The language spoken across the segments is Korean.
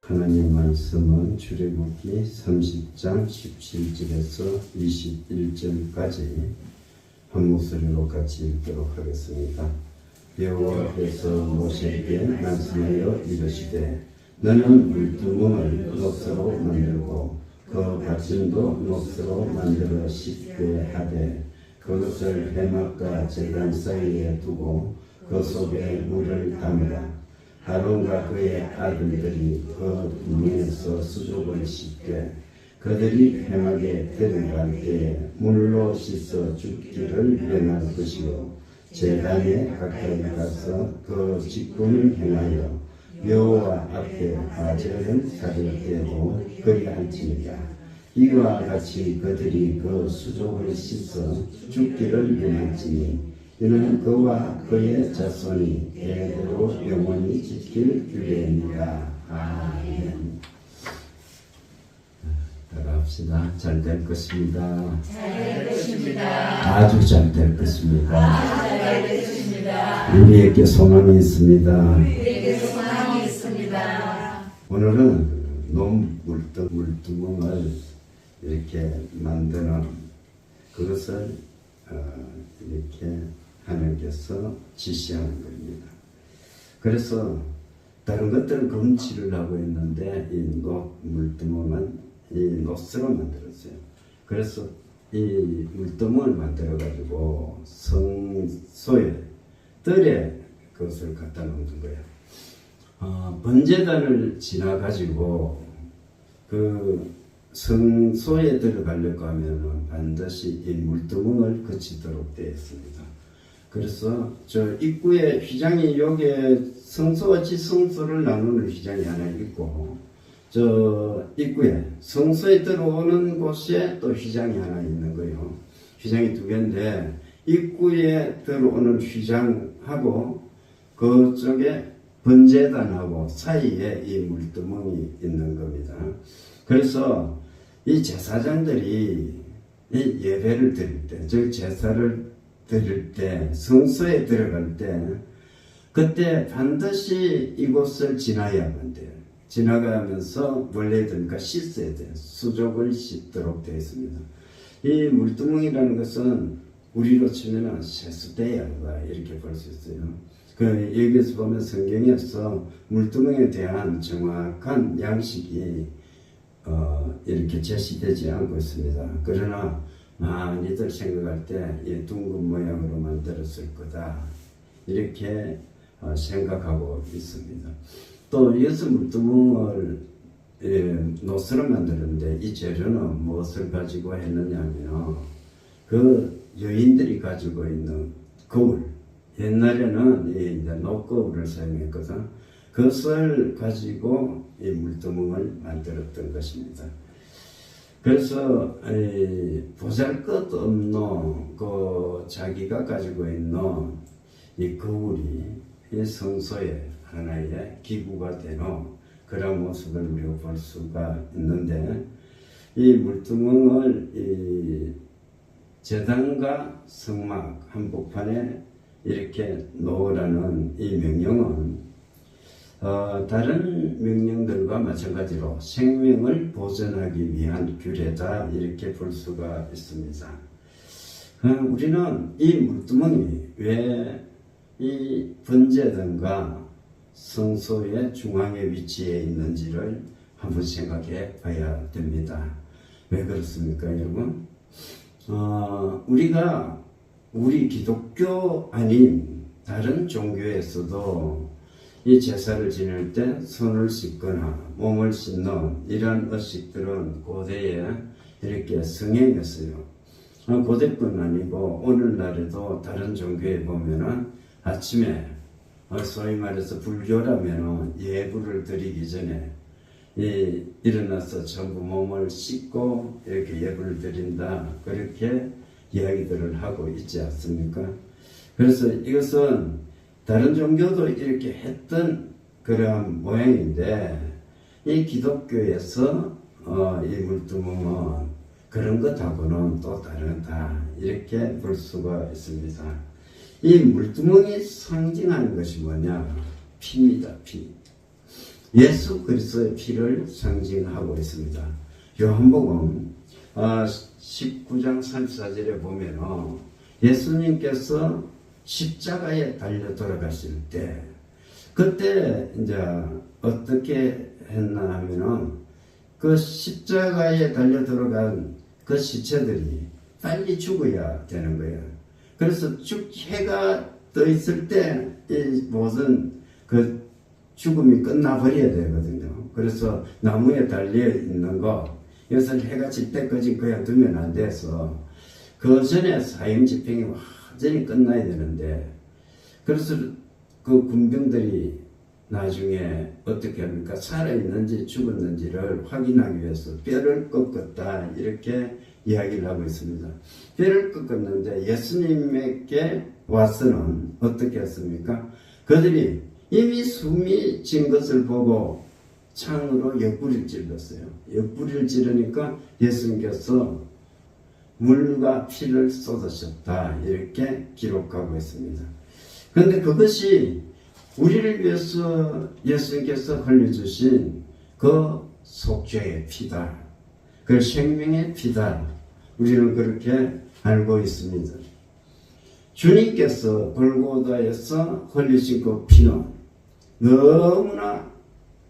하나님 말씀은 출애굽기 30장 17절에서 21절까지 한 목소리로 같이 읽도록 하겠습니다. 여호와께서 모세에게 말씀하여 이르시되 너는 물두멍을 놋으로 만들고 그 받침도 놋으로 만들어 씻게 하되 그것을 회막과 제단 사이에 두고 그 속에 물을 담으라. 아론과 그의 아들들이 그 두멍에서 수족을 씻되 그들이 회막에 들어갈 때에 물로 씻어 죽기를 행할 것이요 제단에 가까이 가서 그 직분을 행하여 여호와 앞에 화제를 사를 때도 그리할지니라. 이와 같이 그들이 그 수족을 씻어 죽기를 행할지니 이는 그와 그의 자손이 대대로 영원히 지킬 규례입니다. 아멘. 따라합시다. 잘 될 것입니다. 잘 될 것입니다. 아주 잘 될 것입니다. 아주 잘 될 것입니다. 우리에게 소망이 있습니다. 우리에게 소망이 있습니다. 오늘은 물두멍을 이렇게 만드는 그것을 이렇게 하나님께서 지시하는 겁니다. 그래서 다른 것들은 금칠을 하고 있는데 이 물두멍은 이 놋으로 만들었어요. 그래서 이 물두멍을 만들어 가지고 성소에 뜰에 그것을 갖다 놓는 거예요. 번제단을 지나 가지고 그 성소에 들어가려고 하면은 반드시 이 물두멍을 거치도록 되어 있습니다. 그래서 저 입구에 휘장이 여기에 성소와 지성소를 나누는 휘장이 하나 있고 저 입구에 성소에 들어오는 곳에 또 휘장이 하나 있는 거예요. 휘장이 두 개인데 입구에 들어오는 휘장하고 그쪽에 번제단하고 사이에 이 물두멍이 있는 겁니다. 그래서 이 제사장들이 이 예배를 드릴 때, 즉 제사를 드릴 때, 성소에 들어갈 때, 그때 반드시 이곳을 지나야만 돼요. 지나가면서 뭘 해야 됩니까? 씻어야 돼요. 수족을 씻도록 되어 있습니다. 이 물두멍이라는 것은 우리로 치면 세수대야가 이렇게 볼 수 있어요. 여기서 보면 성경에서 물두멍에 대한 정확한 양식이 이렇게 제시되지 않고 있습니다. 그러나 많이들 생각할 때 이 둥근 모양으로 만들었을 거다 이렇게 생각하고 있습니다. 또 이것은 물두멍을 놋으로 만드는데 이 재료는 무엇을 가지고 했느냐 하면 그 여인들이 가지고 있는 거울, 옛날에는 이제 녹거울을 사용했거든. 그것을 가지고 이 물두멍을 만들었던 것입니다. 그래서 보잘것없는 그 자기가 가지고 있는 이 거울이 이 성소의 하나의 기구가 되는 그런 모습을 우리가 볼 수가 있는데 이 물두멍을 이 제단과 성막 한복판에 이렇게 놓으라는 이 명령은 다른 명령들과 마찬가지로 생명을 보존하기 위한 규례다 이렇게 볼 수가 있습니다. 우리는 이 물두멍이 왜 이 번제단과 성소의 중앙에 위치해 있는지를 한번 생각해 봐야 됩니다. 왜 그렇습니까, 여러분? 우리 기독교 아닌 다른 종교에서도 이 제사를 지낼 때 손을 씻거나 몸을 씻는 이러한 의식들은 고대에 이렇게 성행했어요. 고대뿐 아니고 오늘날에도 다른 종교에 보면은 아침에 소위 말해서 불교라면은 예불을 드리기 전에 일어나서 전부 몸을 씻고 이렇게 예불을 드린다 그렇게 이야기들을 하고 있지 않습니까? 그래서 이것은 다른 종교도 이렇게 했던 그런 모양인데 이 기독교에서 이 물두멍은 그런 것하고는 또 다르다 이렇게 볼 수가 있습니다. 이 물두멍이 상징하는 것이 뭐냐? 피입니다. 피. 예수 그리스도의 피를 상징하고 있습니다. 요한복음 19장 34절에 보면 예수님께서 십자가에 달려 돌아가실 때 그때 이제 어떻게 했나 하면은 그 십자가에 달려 돌아간 그 시체들이 빨리 죽어야 되는 거예요. 그래서 해가 떠 있을 때 이 모든 그 죽음이 끝나버려야 되거든요. 그래서 나무에 달려 있는 거 이것을 해가 질 때까지 그냥 두면 안 돼서 그 전에 사형 집행이 완전히 끝나야 되는데 그래서 그 군병들이 나중에 어떻게 합니까? 살아있는지 죽었는지를 확인하기 위해서 뼈를 꺾었다 이렇게 이야기를 하고 있습니다. 뼈를 꺾었는데 예수님에게 와서는 어떻게 했습니까? 그들이 이미 숨이 진 것을 보고 창으로 옆구리를 찔렀어요. 옆구리를 찌르니까 예수님께서 물과 피를 쏟으셨다 이렇게 기록하고 있습니다. 그런데 그것이 우리를 위해서 예수님께서 흘려주신 그 속죄의 피다. 그 생명의 피다. 우리는 그렇게 알고 있습니다. 주님께서 골고다에서 흘리신 그 피는 너무나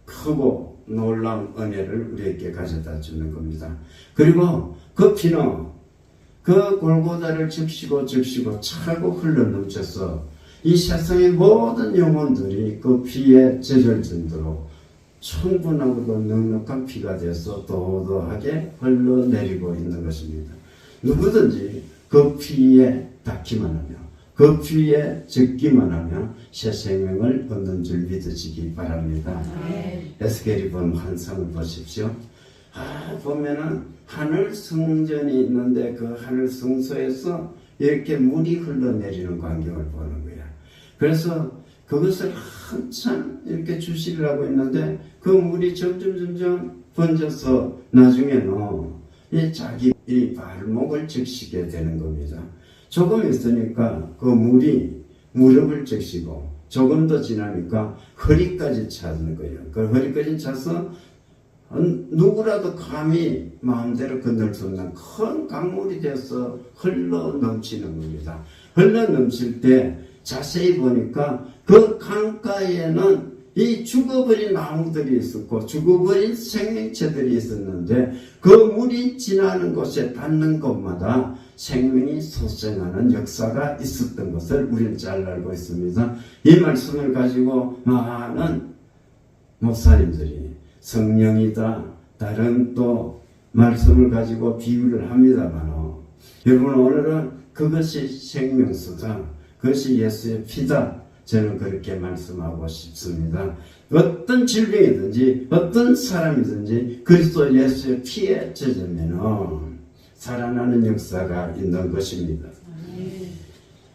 크고 놀라운 은혜를 우리에게 가져다 주는 겁니다. 그리고 그 피는 그 골고다를 적시고 차고 흘러 넘쳐서 이 세상의 모든 영혼들이 그 피에 젖을 정도로 충분하고도 넉넉한 피가 돼서 도도하게 흘러내리고 있는 것입니다. 누구든지 그 피에 닿기만 하며 그 피에 적기만 하며 새 생명을 얻는 줄 믿으시기 바랍니다. 에스겔이 본 환상을 보십시오. 보면은 하늘 성전이 있는데 그 하늘 성소에서 이렇게 물이 흘러내리는 광경을 보는 거야. 그래서 그것을 한참 이렇게 주시를 하고 있는데 그 물이 점점 번져서 나중에는 자기 발목을 적시게 되는 겁니다. 조금 있으니까 그 물이 무릎을 적시고 조금 더 지나니까 허리까지 차는 거예요. 그 허리까지 차서 누구라도 감히 마음대로 건널 수 없는 큰 강물이 돼서 흘러 넘치는 겁니다. 흘러 넘칠 때 자세히 보니까 그 강가에는 이 죽어버린 나무들이 있었고 죽어버린 생명체들이 있었는데 그 물이 지나는 곳에 닿는 곳마다 생명이 솟생하는 역사가 있었던 것을 우리는 잘 알고 있습니다. 이 말씀을 가지고 많은 목사님들이 성령이다 다른 또 말씀을 가지고 비유를 합니다만 여러분 오늘은 그것이 생명수다. 그것이 예수의 피다. 저는 그렇게 말씀하고 싶습니다. 어떤 질병이든지 어떤 사람이든지 그리스도 예수의 피에 젖으면 살아나는 역사가 있는 것입니다.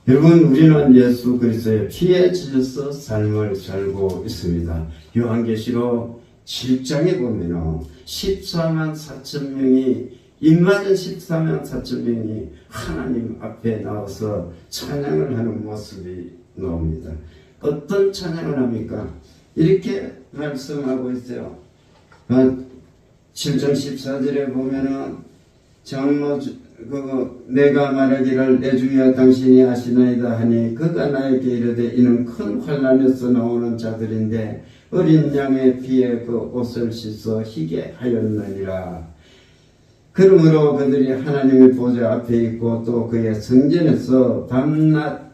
여러분 우리는 예수 그리스도의 피에 젖어서 삶을 살고 있습니다. 요한계시록 7장에 보면 14만 4천 명이 입맞은 14만 4천 명이 하나님 앞에 나와서 찬양을 하는 모습이 나옵니다. 어떤 찬양을 합니까? 이렇게 말씀하고 있어요. 7장 14절에 보면은 내가 말하기를 내 주여 당신이 아시나이다 하니 그가 나에게 이르되 이는 큰 환난에서 나오는 자들인데 어린 양의 피에 그 옷을 씻어 희게 하였느니라. 그러므로 그들이 하나님의 보좌 앞에 있고 또 그의 성전에서 밤낮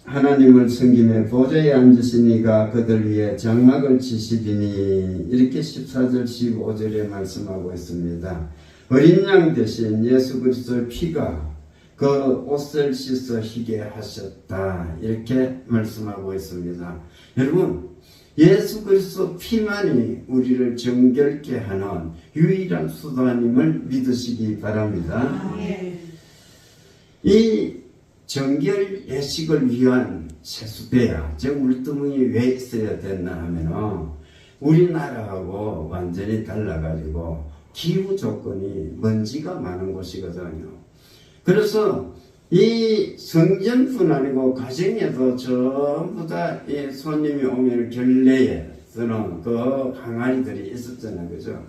하나님을 섬김에 보좌에 앉으시니가 그들 위에 장막을 치시리니 이렇게 14절 15절에 말씀하고 있습니다. 어린 양 대신 예수 그리스도의 피가 그 옷을 씻어 희게 하셨다 이렇게 말씀하고 있습니다. 여러분 예수 그리스도 피만이 우리를 정결케 하는 유일한 수단임을 믿으시기 바랍니다. 이 정결 예식을 위한 세수대야 즉 물두멍이 왜 있어야 됐나 하면 우리나라하고 완전히 달라가지고 기후 조건이 먼지가 많은 곳이거든요. 그래서 이 성전뿐 아니고 가정에도 전부 다 이 손님이 오면 결례에 쓰는 그 항아리들이 있었잖아요. 그죠?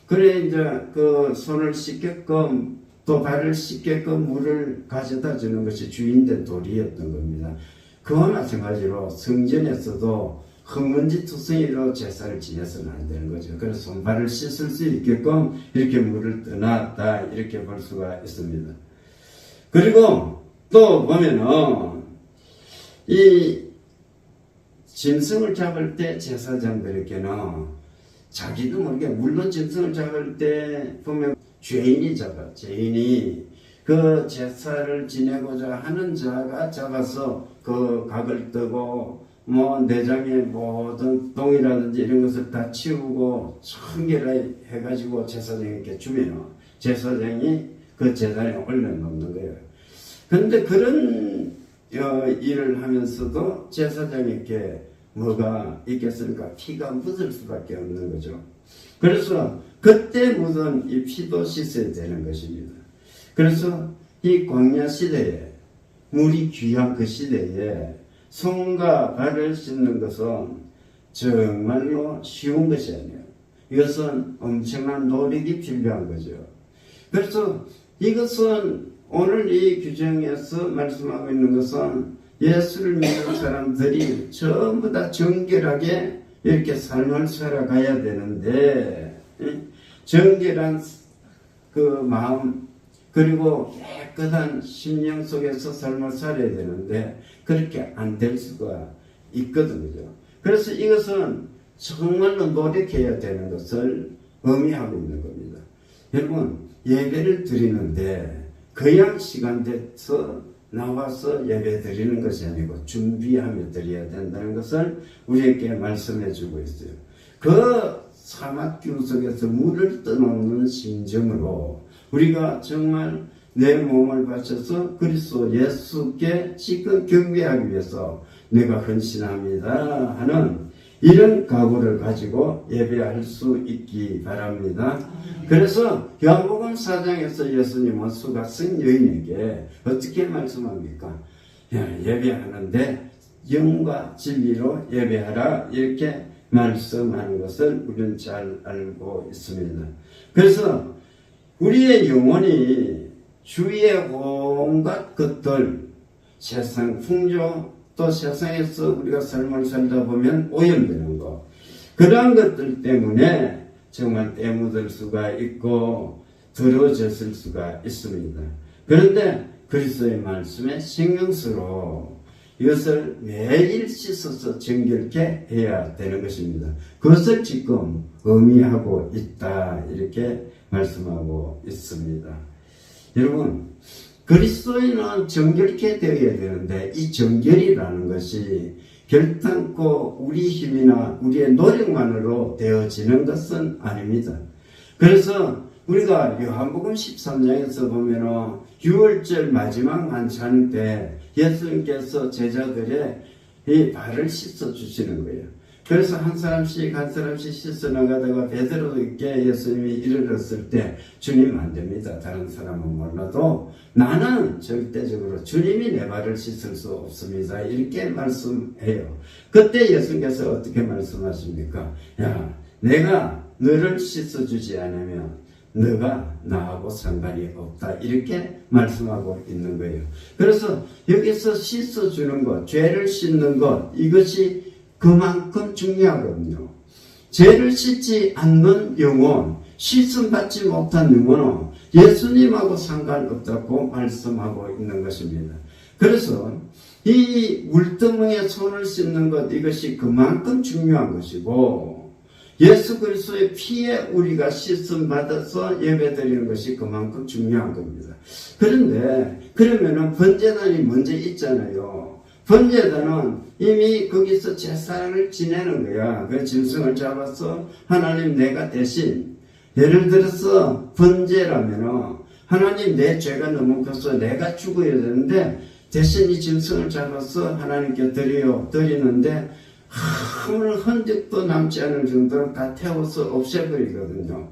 그래, 이제 그 손을 씻게끔 또 발을 씻게끔 물을 가져다 주는 것이 주인된 도리였던 겁니다. 그와 마찬가지로 성전에서도 흙먼지 투성이로 제사를 지내서는 안 되는 거죠. 그래서 손발을 씻을 수 있게끔 이렇게 물을 떠났다 이렇게 볼 수가 있습니다. 그리고 또 보면은 이 짐승을 잡을 때 제사장들에게는 자기도 모르게 물론 짐승을 잡을 때 보면 죄인이 그 제사를 지내고자 하는 자가 잡아서 그 각을 뜨고 뭐 내장의 모든 똥이라든지 이런 것을 다 치우고 청결하게 해가지고 제사장에게 주면 제사장이 그 제단에 올려놓는 거예요. 그런데 그런 일을 하면서도 제사장에게 뭐가 있겠습니까? 피가 묻을 수밖에 없는 거죠. 그래서 그때 묻은 이 피도 씻어야 되는 것입니다. 그래서 이 광야 시대에 물이 귀한 그 시대에 손과 발을 씻는 것은 정말로 쉬운 것이 아니에요. 이것은 엄청난 노력이 필요한 거죠. 그래서 이것은 오늘 이 규정에서 말씀하고 있는 것은 예수를 믿는 사람들이 전부 다 정결하게 이렇게 삶을 살아가야 되는데 정결한 그 마음 그리고 깨끗한 심령 속에서 삶을 살아야 되는데 그렇게 안 될 수가 있거든요. 그래서 이것은 정말로 노력해야 되는 것을 의미하고 있는 겁니다. 여러분 예배를 드리는데 그냥 시간 돼서 나와서 예배 드리는 것이 아니고 준비하며 드려야 된다는 것을 우리에게 말씀해 주고 있어요. 그 사막길 속에서 물을 떠놓는 심정으로 우리가 정말 내 몸을 바쳐서 그리스도 예수께 지금 경배하기 위해서 내가 헌신합니다 하는 이런 각오를 가지고 예배할 수 있기 바랍니다. 그래서 요한복음 4장에서 예수님은 수가성 여인에게 어떻게 말씀합니까? 예배하는데 영과 진리로 예배하라 이렇게 말씀하는 것을 우리는 잘 알고 있습니다. 그래서 우리의 영혼이 주위의 온갖 것들, 세상 풍조, 또 세상에서 우리가 삶을 살다 보면 오염되는 것, 그러한 것들 때문에 정말 때묻을 수가 있고 더러워졌을 수가 있습니다. 그런데 그리스도의 말씀에 신경쓰러 이것을 매일 씻어서 정결케 해야 되는 것입니다. 그것을 지금 의미하고 있다 이렇게 말씀하고 있습니다. 여러분 그리스도인은 정결케 되어야 되는데 이 정결이라는 것이 결단코 우리 힘이나 우리의 노력만으로 되어지는 것은 아닙니다. 그래서 우리가 요한복음 13장에서 보면은 6월절 마지막 만찬 때 예수님께서 제자들의 이 발을 씻어 주시는 거예요. 그래서 한 사람씩 씻어 나가다가 베드로에게 예수님이 이르렀을 때 주님 안 됩니다. 다른 사람은 몰라도 나는 절대적으로 주님이 내 발을 씻을 수 없습니다. 이렇게 말씀해요. 그때 예수님께서 어떻게 말씀하십니까? 야, 내가 너를 씻어주지 않으면 너가 나하고 상관이 없다. 이렇게 말씀하고 있는 거예요. 그래서 여기서 씻어주는 것, 죄를 씻는 것, 이것이 그만큼 중요하거든요. 죄를 씻지 않는 영혼, 씻음받지 못한 영혼은 예수님하고 상관없다고 말씀하고 있는 것입니다. 그래서 이 물두멍에 손을 씻는 것, 이것이 그만큼 중요한 것이고 예수 그리스도의 피에 우리가 씻음받아서 예배드리는 것이 그만큼 중요한 겁니다. 그런데 그러면은 번제단이 먼저 있잖아요. 번제단은 이미 거기서 제사를 지내는 거야. 그 짐승을 잡아서 하나님 내가 대신 예를 들어서 번제라면은 하나님 내 죄가 너무 커서 내가 죽어야 되는데 대신 이 짐승을 잡아서 하나님께 드리는데 아무런 흔적도 남지 않을 정도로 다 태워서 없애버리거든요.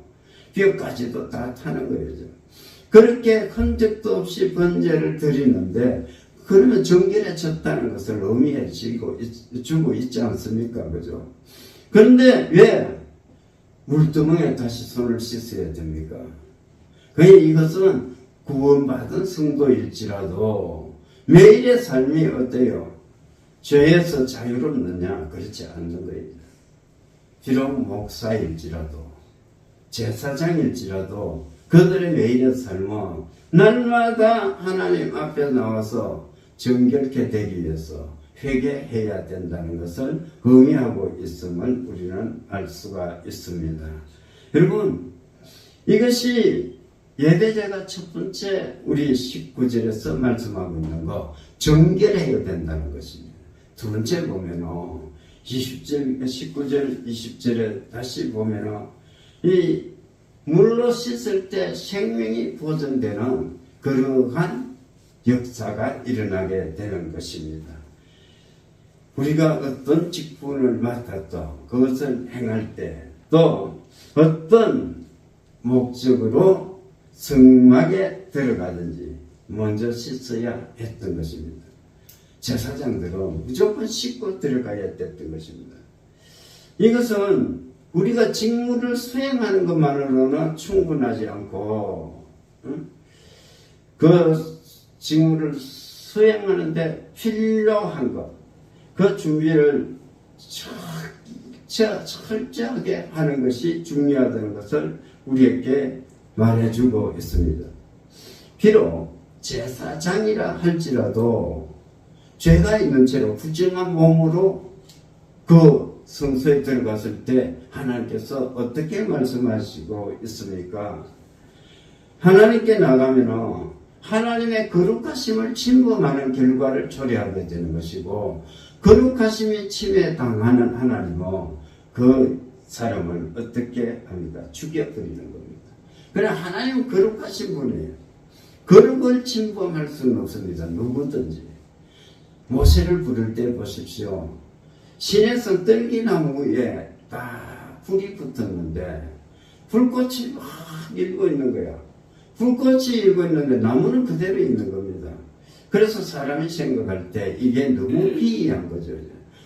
뼈까지도 다 타는 거예요. 그렇게 흔적도 없이 번제를 드리는데 그러면 정결해졌다는 것을 의미해 주고 있지 않습니까? 그죠? 그런데 왜 물두멍에 다시 손을 씻어야 됩니까? 그러니 이것은 구원받은 성도일지라도 매일의 삶이 어때요? 죄에서 자유롭느냐? 그렇지 않는 거예요. 비록 목사일지라도 제사장일지라도 그들의 매일의 삶은 날마다 하나님 앞에 나와서 정결케 되기 위해서 회개해야 된다는 것을 의미하고 있음을 우리는 알 수가 있습니다. 여러분, 이것이 예배제가 첫 번째 우리 19절에서 말씀하고 있는 거 정결해야 된다는 것입니다. 두 번째 보면은 20절, 19절, 20절에 다시 보면은 이 물로 씻을 때 생명이 보존되는 그러한 역사가 일어나게 되는 것입니다. 우리가 어떤 직분을 맡았던 그것을 행할 때 또 어떤 목적으로 성막에 들어가든지 먼저 씻어야 했던 것입니다. 제사장들은 무조건 씻고 들어가야 됐던 것입니다. 이것은 우리가 직무를 수행하는 것만으로는 충분하지 않고 그 직무를 수행하는데 필요한 것, 그 준비를 철저하게 하는 것이 중요하다는 것을 우리에게 말해주고 있습니다. 비록 제사장이라 할지라도 죄가 있는 채로 부정한 몸으로 그 성소에 들어갔을 때 하나님께서 어떻게 말씀하시고 있습니까? 하나님께 나가면 하나님의 거룩하심을 침범하는 결과를 초래하게 되는 것이고, 거룩하심이 침해당하는 하나님은 그 사람을 어떻게 합니까? 죽여버리는 겁니다. 그러나 하나님은 거룩하신 분이에요. 거룩을 침범할 수는 없습니다. 누구든지. 모세를 부를 때 보십시오. 신에서 떨기나무에 딱 불이 붙었는데 불꽃이 막 일고 있는 거야. 불꽃이 일고 있는데 나무는 그대로 있는 겁니다. 그래서 사람이 생각할 때 이게 너무 기이한 거죠.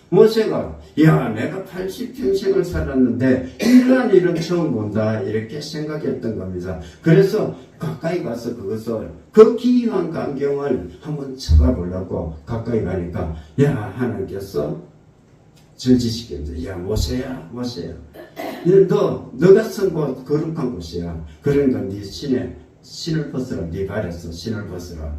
모세가 야 내가 80평생을 살았는데 이러한 일은 처음 본다 이렇게 생각했던 겁니다. 그래서 가까이 가서 그것을 그 기이한 광경을 한번 쳐다보려고 가까이 가니까 야 하나님께서 저지시켰는데 야 모세야 너가 쓴 곳 거룩한 곳이야. 그러니까 네 신을 벗으라. 네 발에서 신을 벗으라.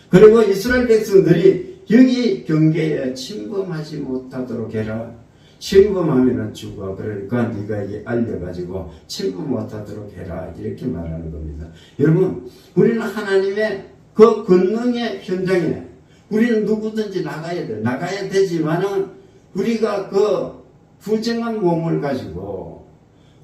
그리고 이스라엘 백성들이 여기 경계에 침범하지 못하도록 해라. 침범하면 죽어. 그러니까 네가 이게 알려가지고 침범 못하도록 해라. 이렇게 말하는 겁니다. 여러분, 우리는 하나님의 그 권능의 현장에 우리는 누구든지 나가야 돼. 나가야 되지만은 우리가 그 부정한 몸을 가지고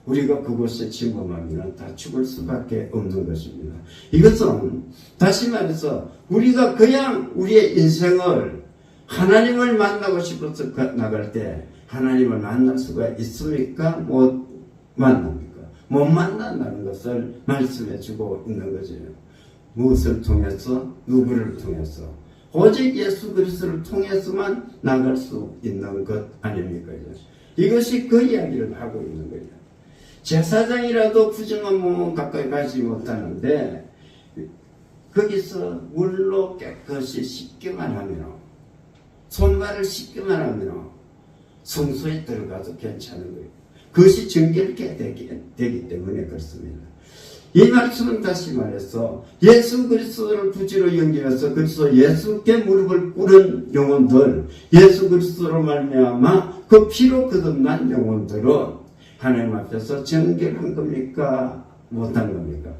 우리가 그곳에 침범하면 다 죽을 수밖에 없는 것입니다. 이것은 다시 말해서 우리가 그냥 우리의 인생을 하나님을 만나고 싶어서 나갈 때 하나님을 만날 수가 있습니까? 못 만납니까? 못 만난다는 것을 말씀해 주고 있는 거죠. 무엇을 통해서? 누구를 통해서? 오직 예수 그리스도를 통해서만 나갈 수 있는 것 아닙니까? 이것이 그 이야기를 하고 있는 거예요. 제사장이라도 부정한 몸은 가까이 가지 못하는데 거기서 물로 깨끗이 씻기만 하면 손발을 씻기만 하면 성소에 들어가도 괜찮은 거예요. 그것이 정결케 되기 때문에 그렇습니다. 이 말씀은 다시 말해서 예수 그리스도를 부지로 여기면서 그리스도 예수께 무릎을 꿇은 영혼들, 예수 그리스도로 말미암아 그 피로 거듭난 영혼들은 하나님 앞에서 정결한 겁니까? 못한 겁니까?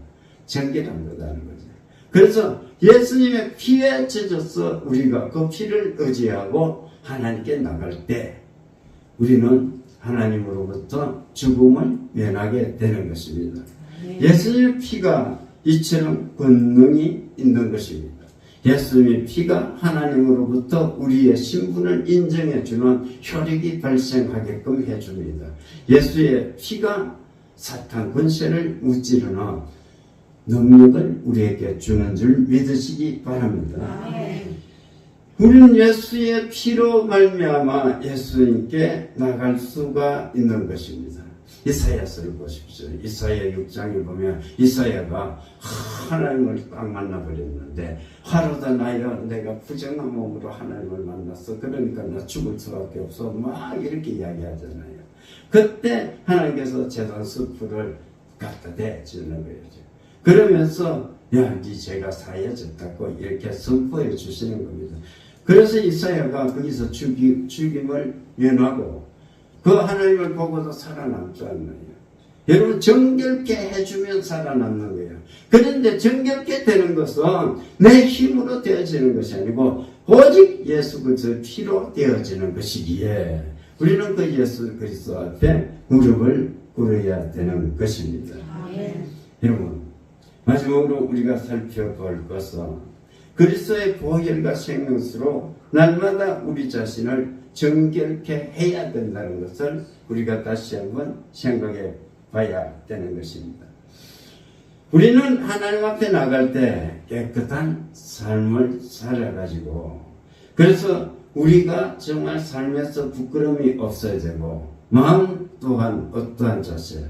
정결한 거다는 거죠. 그래서 예수님의 피에 젖어서 우리가 그 피를 의지하고 하나님께 나갈 때 우리는 하나님으로부터 죽음을 면하게 되는 것입니다. 예수님의 피가 이처럼 권능이 있는 것입니다. 예수님의 피가 하나님으로부터 우리의 신분을 인정해주는 효력이 발생하게끔 해줍니다. 예수의 피가 사탄 권세를 무찌르는 능력을 우리에게 주는 줄 믿으시기 바랍니다. 우리는 예수의 피로 말미암아 예수님께 나갈 수가 있는 것입니다. 이사야서를 보십시오. 이사야 6장에 보면 이사야가 하나님을 딱 만나버렸는데 하루다 나여 내가 부정한 몸으로 하나님을 만났어. 그러니까 나 죽을 수밖에 없어. 막 이렇게 이야기하잖아요. 그때 하나님께서 제단 수풀을 갖다 대주는 거예요. 그러면서 야, 네 죄가 사해졌다고 이렇게 선포해 주시는 겁니다. 그래서 이사야가 거기서 죽임을 면하고 그 하나님을 보고도 살아남지 않나요? 여러분, 정결케 해주면 살아남는 거예요. 그런데 정결케 되는 것은 내 힘으로 되어지는 것이 아니고 오직 예수 그리스도의 피로 되어지는 것이기에 우리는 그 예수 그리스도 앞에 무릎을 꿇어야 되는 것입니다. 여러분, 마지막으로 우리가 살펴볼 것은 그리스도의 보혈과 생명수로 날마다 우리 자신을 정결케 해야 된다는 것을 우리가 다시 한번 생각해 봐야 되는 것입니다. 우리는 하나님 앞에 나갈 때 깨끗한 삶을 살아가지고 그래서 우리가 정말 삶에서 부끄러움이 없어야 되고 마음 또한 어떠한 자세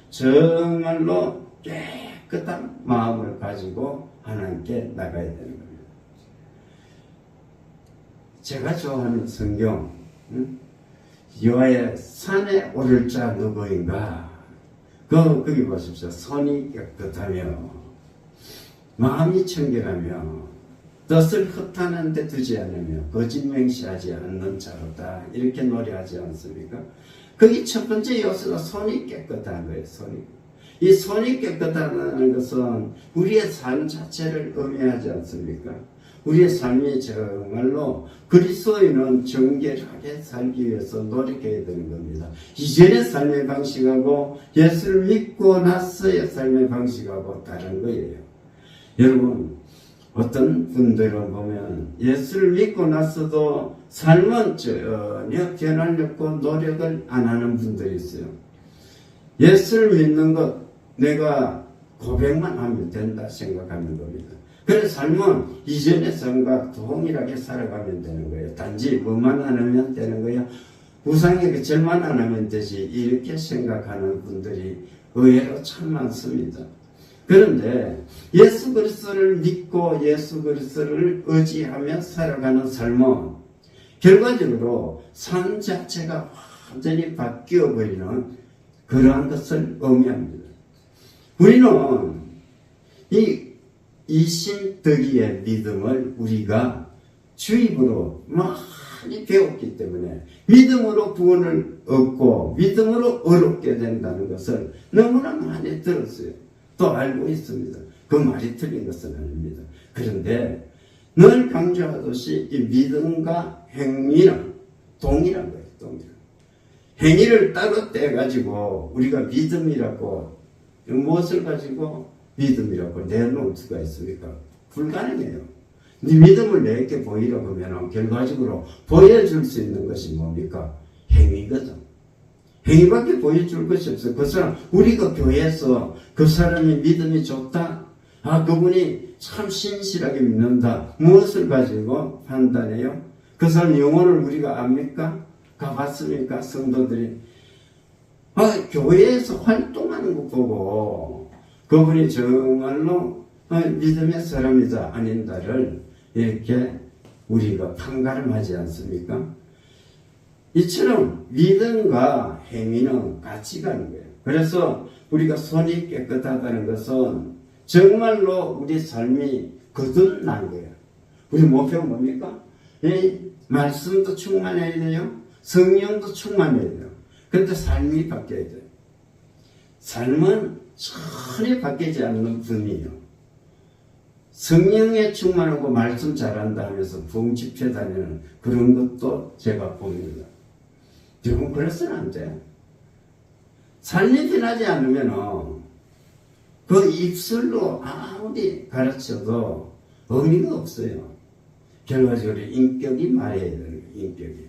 정말로 깨끗한 마음을 가지고 하나님께 나가야 되는 겁니다. 제가 좋아하는 성경 여호와의 산에 오를 자 누구인가? 거기 보십시오. 손이 깨끗하며 마음이 청결하며 뜻을 헛하는 데 두지 않으며 거짓 맹세하지 않는 자로다. 이렇게 노래하지 않습니까? 거기 첫 번째 요소가 손이 깨끗한 거예요. 이 손이 깨끗하다는 것은 우리의 삶 자체를 의미하지 않습니까? 우리의 삶이 정말로 그리스도인은 정결하게 살기 위해서 노력해야 되는 겁니다. 이전의 삶의 방식하고 예수를 믿고 나서의 삶의 방식하고 다른 거예요. 여러분, 어떤 분들은 보면 예수를 믿고 나서도 삶은 전혀 변화를 없고 노력을 안 하는 분들이 있어요. 예수를 믿는 것 내가 고백만 하면 된다 생각하는 겁니다. 그래서 삶은 이전의 삶과 동일하게 살아가면 되는 거예요. 단지 뭐만 안 하면 되는 거예요. 우상에게 절만 안 하면 되지. 이렇게 생각하는 분들이 의외로 참 많습니다. 그런데 예수 그리스도를 믿고 예수 그리스도를 의지하며 살아가는 삶은 결과적으로 삶 자체가 완전히 바뀌어버리는 그러한 것을 의미합니다. 우리는 이신덕이의 믿음을 우리가 주입으로 많이 배웠기 때문에 믿음으로 구원을 얻고 믿음으로 어렵게 된다는 것을 너무나 많이 들었어요. 또 알고 있습니다. 그 말이 틀린 것은 아닙니다. 그런데 늘 강조하듯이 이 믿음과 행위는 동일한 거예요. 동일한. 행위를 따로 떼가지고 우리가 믿음이라고 무엇을 가지고 믿음이라고 내놓을 수가 있습니까? 불가능해요. 네 믿음을 내게 보이라고 하면 결과적으로 보여줄 수 있는 것이 뭡니까? 행위거든. 행위밖에 보여줄 것이 없어요. 그 사람, 우리가 교회에서 그 사람이 믿음이 좋다? 아, 그분이 참 신실하게 믿는다. 무엇을 가지고 판단해요? 그 사람 영혼을 우리가 압니까? 가봤습니까? 성도들이. 교회에서 활동하는 것 보고 그분이 정말로 믿음의 사람이다 아닌다를 이렇게 우리가 판가름하지 않습니까? 이처럼 믿음과 행위는 같이 가는 거예요. 그래서 우리가 손이 깨끗하다는 것은 정말로 우리 삶이 거듭난 거예요. 우리 목표가 뭡니까? 말씀도 충만해야 돼요. 성령도 충만해야 돼요. 그런데 삶이 바뀌어야 돼요. 삶은 전혀 바뀌지 않는 분이에요. 성령에 충만하고 말씀 잘한다 하면서 부흥 집회 다니는 그런 것도 제가 봅니다. 여러분, 그래서는 안 돼요. 삶이 변하지 않으면 그 입술로 아무리 가르쳐도 의미가 없어요. 결과적으로 인격이 말해야 되는 거예요. 인격이.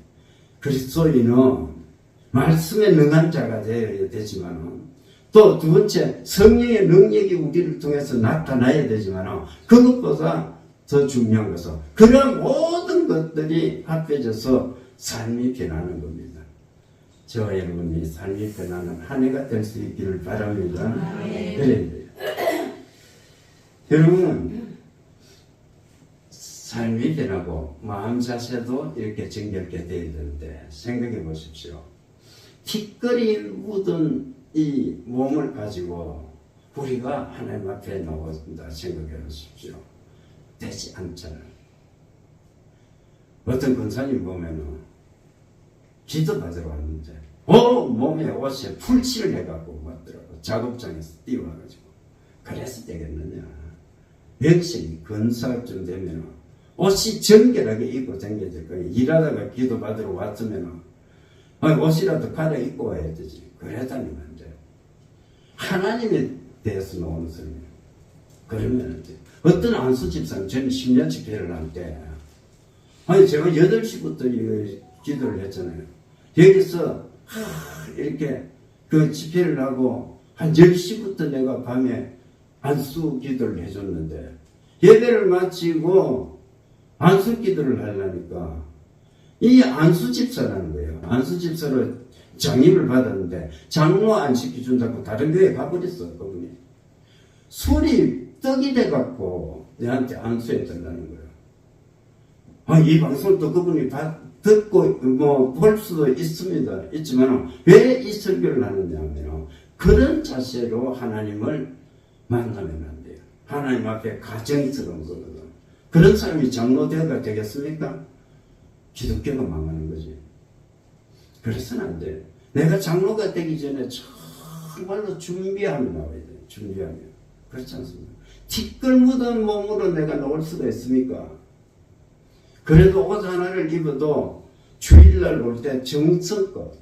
그리스도인은 말씀에 능한 자가 되어야 되지만 또 두 번째 성령의 능력이 우리를 통해서 나타나야 되지만 그것보다 더 중요한 것은 그런 모든 것들이 합해져서 삶이 변하는 겁니다. 저와 여러분이 삶이 변하는 한 해가 될 수 있기를 바랍니다. 그래야 돼요. 여러분 삶이 변하고 마음 자세도 이렇게 정결게 되어야 되는데 생각해 보십시오. 티끌이 묻은 이 몸을 가지고 우리가 하나님 앞에 나온다 생각해 보십시오. 되지 않잖아요. 어떤 권사님 보면은 기도 받으러 왔는데 몸에 옷에 풀칠을 해갖고 왔더라고. 작업장에서 뛰어와가지고. 그래서 되겠느냐. 명식이 권사쯤 되면은 옷이 정결하게 입고 다녀야 될 거예요. 일하다가 기도 받으러 왔으면은 옷이라도 갈아입고 와야 되지. 그래 다니면 안 돼요. 하나님에 대해서 나오는 소리예요. 그러면 안 돼요. 어떤 안수 집사는 저는 10년 집회를 할 때, 제가 8시부터 기도를 했잖아요. 여기서, 이렇게 그 집회를 하고, 한 10시부터 내가 밤에 안수 기도를 해줬는데, 예배를 마치고 안수 기도를 하려니까, 이 안수 집사라는 거예요. 안수 집사로 장임을 받았는데, 장로 안 시켜준다고 다른 교회에 가버렸어, 그분이. 술이 떡이 돼갖고 내한테 안수해 달라는 거예요. 이 방송을 또 그분이 듣고 볼 수도 있지만 왜 이 설교를 하느냐 하면 그런 자세로 하나님을 만나면 안 돼요. 하나님 앞에 가정스러운 거거든. 그런 사람이 장로대가 되겠습니까? 기독교가 망하는 거지. 그래서는 안 돼요. 내가 장로가 되기 전에 정말로 준비하면 나와야 돼요. 준비하면. 그렇지 않습니까? 티끌 묻은 몸으로 내가 나올 수가 있습니까? 그래도 옷 하나를 입어도 주일날 올 때 정성껏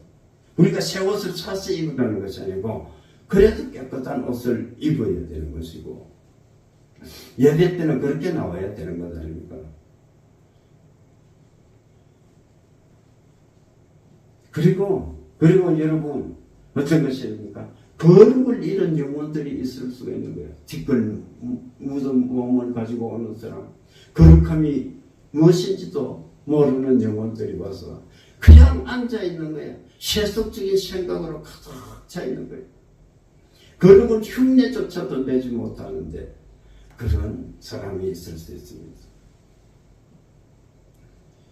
우리가 새 옷을 사서 입으라는 것이 아니고 그래도 깨끗한 옷을 입어야 되는 것이고 예배 때는 그렇게 나와야 되는 것 아닙니까? 그리고 여러분 어떤 것입니까? 거룩을 잃은 영혼들이 있을 수가 있는 거예요. 티끌 묻은 몸을 가지고 오는 사람, 거룩함이 무엇인지도 모르는 영혼들이 와서 그냥 앉아 있는 거예요. 세속적인 생각으로 가득 차 있는 거예요. 거룩은 흉내조차도 내지 못하는데 그런 사람이 있을 수 있습니다.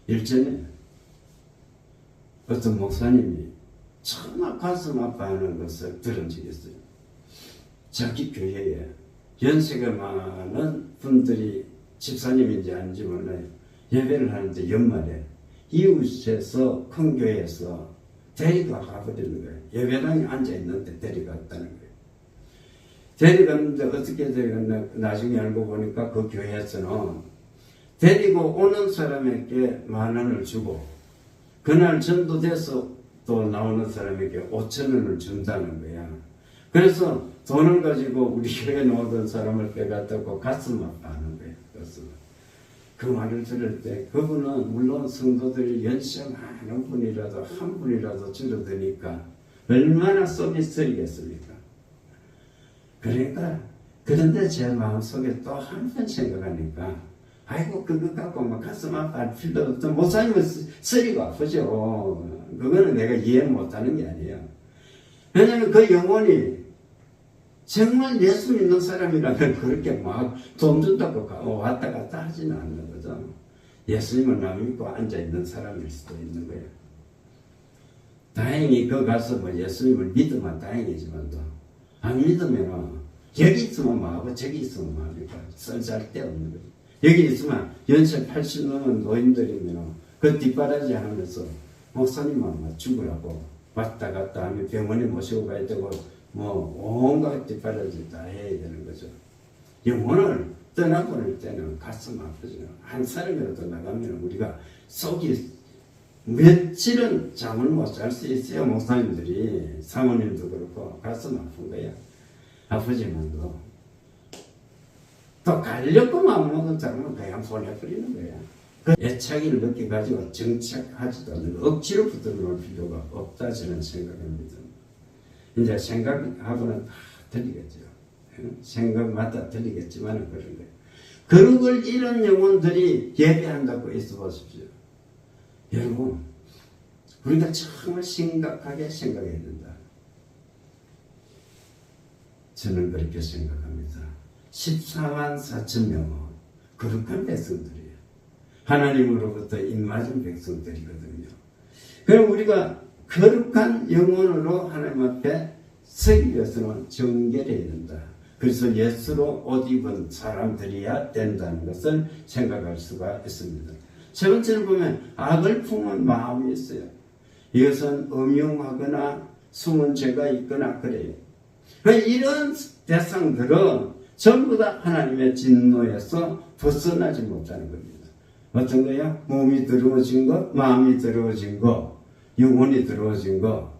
일전에 어떤 목사님이 정말 가슴 아파하는 것을 들은 적이 있어요. 자기 교회에 연세가 많은 분들이 집사님인지 아닌지 몰라요. 예배를 하는데 연말에 이웃에서 큰 교회에서 데리고 가버리는 거예요. 예배당에 앉아있는데 데려갔다는 거예요. 데려갔는데 어떻게 데려갔나 나중에 알고 보니까 그 교회에서는 데리고 오는 사람에게 10,000원을 주고 그날 전도돼서 또 나오는 사람에게 5,000원을 준다는 거야. 그래서 돈을 가지고 우리 교회에 나오던 사람을 빼갔다고 가슴 아파하는 거예요. 그 말을 들을 때 그분은 물론 성도들이 연세가 많은 분이라도 한 분이라도 줄어드니까 얼마나 속이 쓰리겠습니까? 그러니까 그런데 제 마음속에 또 한 번 생각하니까 아이고 그거 갖고 막 가슴 아파할 필요 없다. 목사님은 쓰리고 아프죠. 그거는 내가 이해 못하는 게 아니에요. 왜냐하면 그 영혼이 정말 예수 믿는 사람이라면 그렇게 막 돈 준다고 왔다 갔다 하지는 않는 거죠. 예수님을 안 믿고 앉아있는 사람일 수도 있는 거예요. 다행히 그 가서 뭐 예수님을 믿으면 다행이지만도 안 믿으면 여기 있으면 뭐하고 저기 있으면 뭐합니까? 썰잘 데 없는 거예요. 여기 있으면 연세 80 넘은 노인들이면 그 뒷바라지 하면서 목사님만 죽으라고 왔다 갔다 하면 병원에 모시고 가야 되고 온갖 뒷바라지 다 해야 되는 거죠. 영혼을 떠나보낼 때는 가슴 아프죠. 한 사람이라도 나가면 우리가 속이 며칠은 잠을 못 잘 수 있어요. 목사님들이 사모님도 그렇고 가슴 아픈 거야. 아프지만도 또 가려고 마음먹은 사람은 그냥 보내버리는 거야. 그 애착을 느껴가지고 정착하지도 않는 거. 억지로 붙들어놓을 필요가 없다 저는 생각합니다. 이제 생각하고는 다 틀리겠죠. 생각마다 틀리겠지만 그런 거예요. 거룩을 잃은 영혼들이 예배한다고 있어 보십시오. 여러분, 우리가 정말 심각하게 생각해야 된다. 저는 그렇게 생각합니다. 14만 4천 명은 거룩한 백성들이에요. 하나님으로부터 입맞은 백성들이거든요. 그럼 우리가 거룩한 영혼으로 하나님 앞에 서기 위해서는 정결해야 된다. 그래서 예수로 옷 입은 사람들이야 된다는 것을 생각할 수가 있습니다. 세 번째로 보면 악을 품은 마음이 있어요. 이것은 음흉하거나 숨은 죄가 있거나 그래요. 이런 대상들은 전부 다 하나님의 진노에서 벗어나지 못하는 겁니다. 어떤 거요? 몸이 더러워진 것, 마음이 더러워진 것, 영혼이 더러워진 것,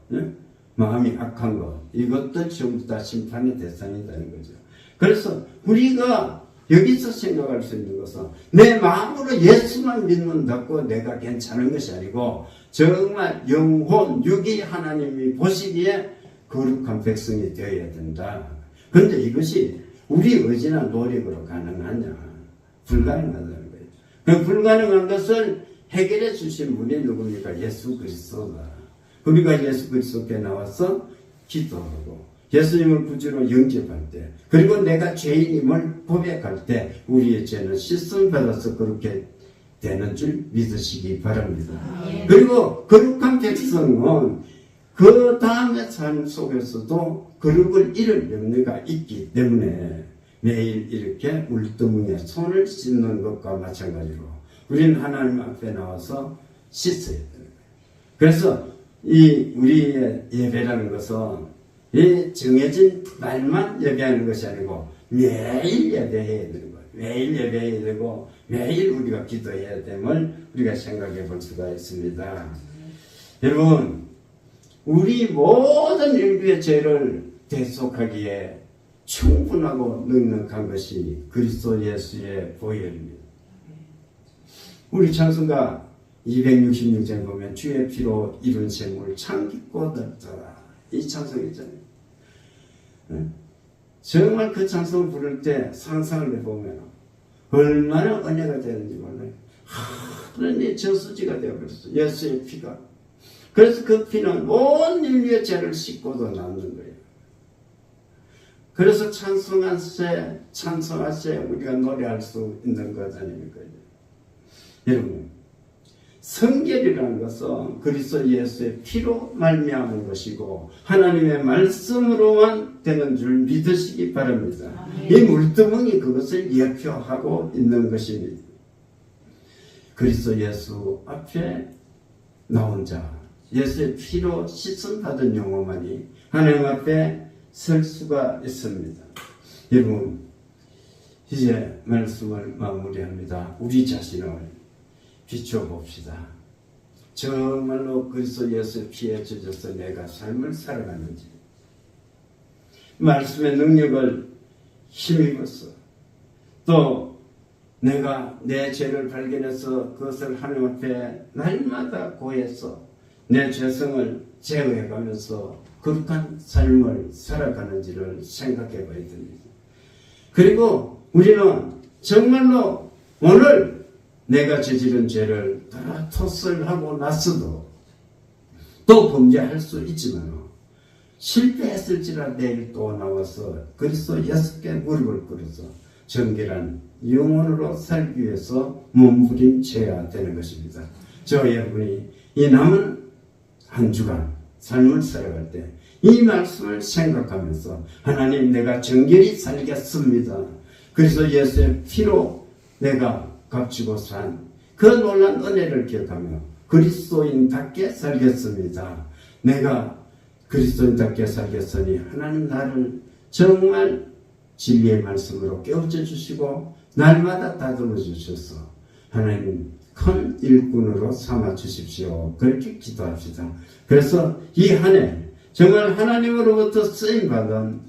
마음이 악한 것, 이것들 전부 다 심판의 대상이라는 거죠. 그래서 우리가 여기서 생각할 수 있는 것은 내 마음으로 예수만 믿는다고 내가 괜찮은 것이 아니고 정말 영혼, 육이 하나님이 보시기에 거룩한 백성이 되어야 된다. 그런데 이것이 우리 의지나 노력으로 가능하냐? 불가능하다는 거예요. 그 불가능한 것을 해결해 주신 분이 누굽니까? 예수 그리스도다. 우리가 예수 그리스도께 나와서 기도하고 예수님을 구주로 영접할 때, 그리고 내가 죄인임을 고백할 때 우리의 죄는 씻음 받아서 그렇게 되는 줄 믿으시기 바랍니다. 그리고 거룩한 백성은 그 다음의 삶 속에서도 거룩을 잃을 염려가 있기 때문에 매일 이렇게 물두멍에 손을 씻는 것과 마찬가지로 우리는 하나님 앞에 나와서 씻어야 되는 거예요. 그래서 우리의 예배라는 것은 이 정해진 날만 예배하는 것이 아니고 매일 예배해야 되는 거예요. 매일 예배해야 되고 매일 우리가 기도해야 됨을 우리가 생각해 볼 수가 있습니다. 여러분, 우리 모든 인류의 죄를 대속하기에 충분하고 넉넉한 것이 그리스도 예수의 보혈입니다. 우리 찬송가 266장 보면 주의 피로 이룬 셈을 참 깊고 넓더라. 이 찬송이잖아요. 정말 그 찬송을 부를 때 상상을 해보면 얼마나 은혜가 되는지 몰라요. 하늘의 저수지가 되어버렸어. 예수의 피가. 그래서 그 피는 온 인류의 죄를 씻고도 남는 거예요. 그래서 찬송하세 우리가 노래할 수 있는 것 아닙니까? 여러분, 성결이라는 것은 그리스도 예수의 피로 말미암은 것이고 하나님의 말씀으로만 되는 줄 믿으시기 바랍니다. 이 물두멍이 그것을 예표하고 있는 것입니다. 그리스도 예수 앞에 나온 자, 예수의 피로 씻음 받은 영혼만이 하나님 앞에 설 수가 있습니다. 여러분, 이제 말씀을 마무리합니다. 우리 자신을 비춰봅시다. 정말로 그리스도 예수의 피에 젖어서 내가 삶을 살아가는지, 말씀의 능력을 힘입어서 또 내가 내 죄를 발견해서 그것을 하나님 앞에 날마다 고해서 내 죄성을 제어해가면서 거룩한 삶을 살아가는지를 생각해 봐야 됩니다. 그리고 우리는 정말로 오늘 내가 저지른 죄를 다 토설하고 났어도 또 범죄할 수 있지만 실패했을지라 내일 또 나와서 그리스도 예수께 무릎을 꿇어서 정결한 영혼으로 살기 위해서 몸부림쳐야 되는 것입니다. 저 여러분이 이 남은 한 주간 삶을 살아갈 때 이 말씀을 생각하면서 하나님, 내가 정결히 살겠습니다. 그래서 예수의 피로 내가 값지고 산 그 놀란 은혜를 기억하며 그리스도인답게 살겠습니다. 내가 그리스도인답게 살겠으니 하나님 나를 정말 진리의 말씀으로 깨우쳐 주시고 날마다 다듬어 주셔서 하나님 큰 일꾼으로 삼아 주십시오. 그렇게 기도합시다. 그래서 이 한 해 정말 하나님으로부터 쓰임받는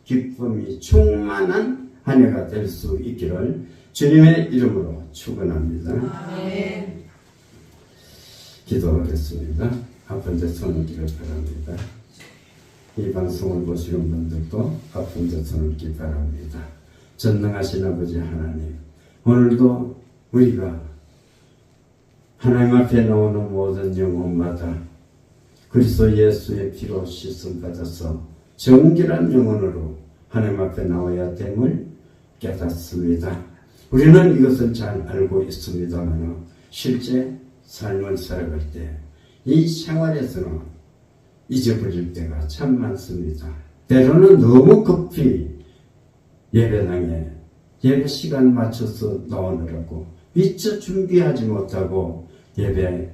기쁨이 충만한 한 해가 될 수 있기를 주님의 이름으로 축원합니다. 아멘. 기도하겠습니다. 아픈 데 손을 기를 바랍니다. 이 방송을 보시는 분들도 아픈 데 손을 기 바랍니다. 전능하신 아버지 하나님, 오늘도 우리가 하나님 앞에 나오는 모든 영혼마다 그리스도 예수의 피로 씻음 받아서 정결한 영혼으로 하나님 앞에 나와야 됨을 깨닫습니다. 우리는 이것을 잘 알고 있습니다만 실제 삶을 살아갈 때 이 생활에서는 잊어버릴 때가 참 많습니다. 때로는 너무 급히 예배당에 예배 시간 맞춰서 나오느라고 미처 준비하지 못하고 예배할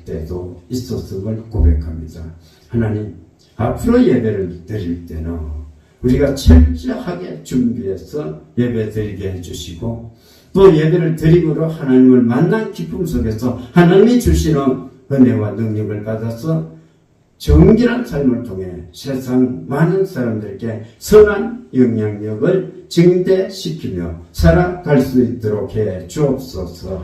때도 있었음을 고백합니다. 하나님, 앞으로 예배를 드릴 때는 우리가 철저하게 준비해서 예배 드리게 해주시고 또 예배를 드림으로 하나님을 만난 기쁨 속에서 하나님이 주시는 은혜와 능력을 받아서 정결한 삶을 통해 세상 많은 사람들에게 선한 영향력을 증대시키며 살아갈 수 있도록 해 주옵소서.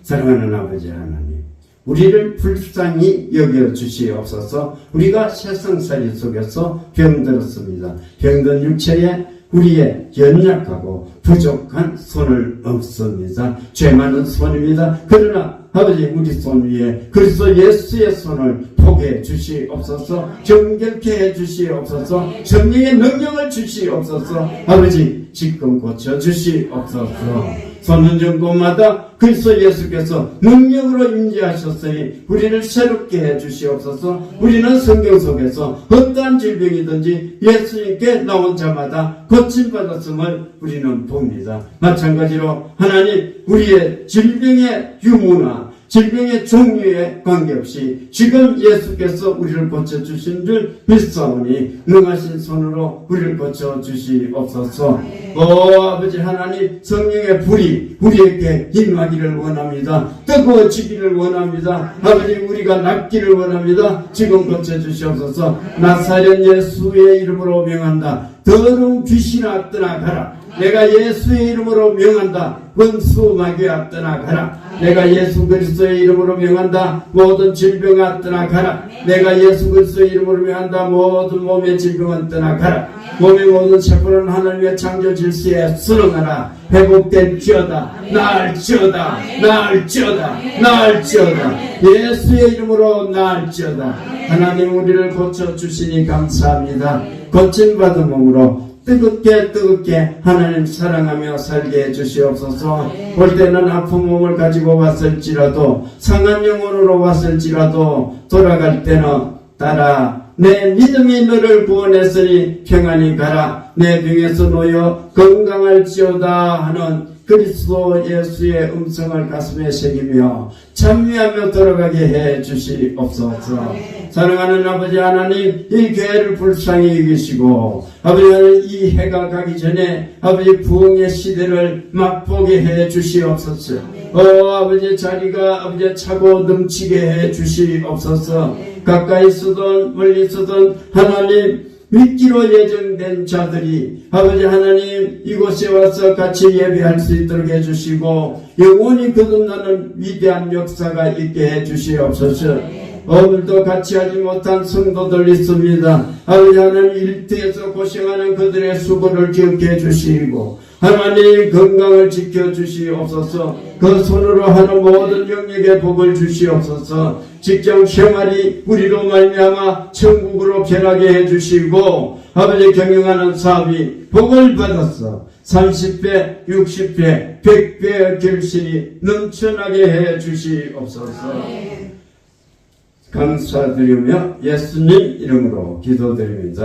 사랑하는 아버지 하나님, 우리를 불쌍히 여겨주시옵소서. 우리가 세상살이 속에서 병들었습니다. 병든 육체에 우리의 연약하고 부족한 손을 없습니다. 죄 많은 손입니다. 그러나 아버지, 우리 손 위에 그리스도 예수의 손을 보게 주시옵소서. 정결케 해 주시옵소서. 성령의 능력을 주시옵소서. 아버지, 지금 고쳐 주시옵소서. 손흔 곳마다 그리스도 예수께서 능력으로 임재하셨으니 우리를 새롭게 해 주시옵소서. 우리는 성경 속에서 어떠한 질병이든지 예수님께 나온 자마다 고침받았음을 우리는 봅니다. 마찬가지로 하나님, 우리의 질병의 유무나 질병의 종류에 관계없이 지금 예수께서 우리를 고쳐주신 줄 믿사오니 능하신 손으로 우리를 고쳐주시옵소서. 아버지 하나님, 성령의 불이 우리에게 임하기를 원합니다. 뜨거워지기를 원합니다. 아버지, 우리가 낫기를 원합니다. 지금 고쳐주시옵소서. 나사렛 예수의 이름으로 명한다. 더러운 귀신아 떠나가라. 내가 예수의 이름으로 명한다. 원수 마귀야 떠나가라. 내가 예수 그리스도의 이름으로 명한다. 모든 질병아 떠나가라. 내가 예수 그리스도의 이름으로 명한다. 모든 몸의 질병은 떠나가라. 몸의 모든 세포는 하나님의 창조 질서에 순응하라. 회복될지어다. 나을지어다. 나을지어다. 나을지어다. 예수의 이름으로 나을지어다. 하나님, 우리를 고쳐주시니 감사합니다. 고침받은 몸으로 뜨겁게 하나님 사랑하며 살게 해주시옵소서. 올 때는 아픈 몸을 가지고 왔을지라도 상한 영혼으로 왔을지라도 돌아갈 때는 따라 내 믿음이 너를 구원했으니 평안히 가라. 내 병에서 놓여 건강할지어다 하는 그리스도 예수의 음성을 가슴에 새기며 찬미하며 돌아가게 해 주시옵소서. 사랑하는 아버지 하나님, 이 교회를 불쌍히 여기시고 아버지 하나님, 이 해가 가기 전에 아버지 부흥의 시대를 맛보게 해 주시옵소서. 아버지, 자리가 아버지 차고 넘치게 해 주시옵소서. 가까이 있으든 멀리 있으든 하나님, 믿기로 예정된 자들이 아버지 하나님, 이곳에 와서 같이 예배할 수 있도록 해주시고 영원히 거듭나는 위대한 역사가 있게 해주시옵소서. 오늘도 같이 하지 못한 성도들 있습니다. 아버지 하나님, 일터에서 고생하는 그들의 수고를 기억해 해주시고 하나님, 건강을 지켜주시옵소서. 그 손으로 하는 모든 영역에 복을 주시옵소서. 직장 생활이 우리로 말미암아 천국으로 변하게 해주시고 아버지, 경영하는 사업이 복을 받았어 30배, 60배, 100배의 결실이 넘쳐나게 해주시옵소서. 감사드리며 예수님 이름으로 기도드립니다.